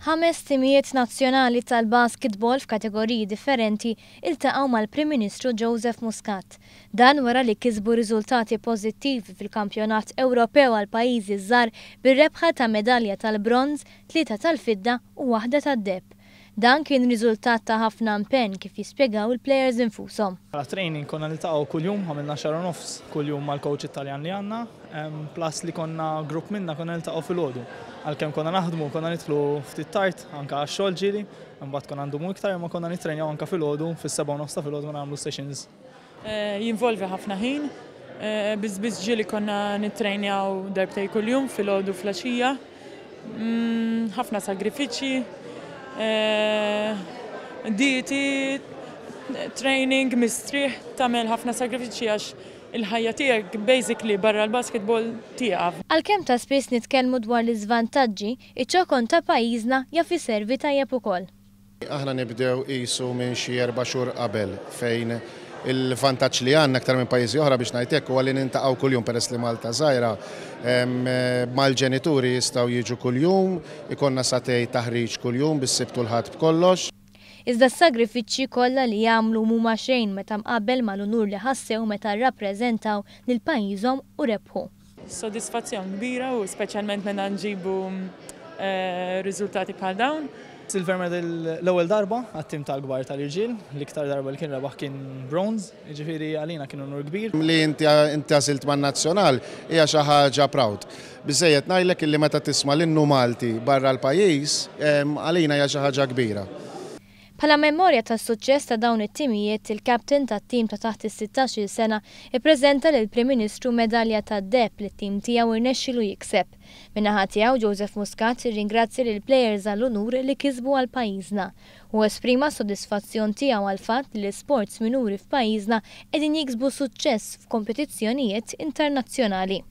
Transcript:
5 timijiet nazzjonali tal-basketball f'kategoriji differenti iltaqgħu mal-Prim Ministru Joseph Muscat. Dan wara li kisbu riżultati pożittivi fil-Kampjonat Ewropew għal pajjiżi żgħar bir-rebħa ta' medalja tal-bronż, 3 tal-fidda u 1 tad-deheb. Dan kien riżultat ta' ħafna impenn kif jispjegaw il-plejers infushom. Għala training konna niltaqgħu kuljum, għamilna xahar u nofs kuljum mal-coach Italjan li għandna, plus li konna grupp minna konna niltaqgħu filgħodu. Għalkemm konna naħdmu, konna nidħlu ftit tard anke għax-xogħol ġieli, imbagħad konna ndumu iktar imma konna nittrejnjaw anke filgħodu, fis-7 u nofs ta' filgħodu konna nagħmlu sessions. Jinvolvi ħafna ħin, biss ġieli konna nittrejnjaw darbtej kuljum filgħodu flaxija, ħafna sagrifiċċji, dieti, training, mistrieħ, tagħmel ħafna sagrifiċċji għax il-ħajja tiegħek basically barra l-basketball tiegħek. Għalkemm ta' spiss nitkellmu dwar l-iżvantaġġi, iċ-ċokon ta' pajjiżna jaf iservi tajjeb ukoll. Aħna nibdew qisu minn xi 4 xhur qabel fejn il-vantaġġ li għandna aktar minn pajjiżi oħra biex ngħid hekk huwa li nintaqgħu kuljum peress li Malta żgħira mal-ġenituri jistgħu jiġu kuljum, ikonna satej taħriġ kuljum bis-sibt u l-ħadd b'kollox. Iżda s-sagrifiċċji kollha li jagħmlu huma xejn meta mqabbel mal-unur li ħassew meta rrappreżentaw lil pajjiżhom u rebħu. Sodisfazzjon kbira u speċjalment meta nġibu riżultati bħal dawn. Silver medal l-ewwel darba għat-tim tal-kbar tal-irġiel, l-iktar darba li kien rebaħ kien bronze, jiġifieri għalina kien unur kbir. Li inti għażilt man-nazzjonal hija xi ħaġa proud. Biżejjed ngħidlek illi meta tisma' l-innu Malti barra l-pajjiż għalina hija xi ħaġa kbira. Bħala memorja tas-suċċess ta' dawn it-timijiet, il-kapten tat-tim ta' taħt is-16 sena ippreżenta lill-Prim Ministru medalja tad-deheb li t-tim tiegħu irnexxielu jikseb. Min-naħa tiegħu Joseph Muscat irringrazzja lill-plejers għall-unur li kisbu għal pajjiżna u esprima s-sodisfazzjon tiegħu għal fatt li l-sports minuri f'pajjiżna qegħdin jiksbu suċċess f'kompetizzjonijiet internazzjonali.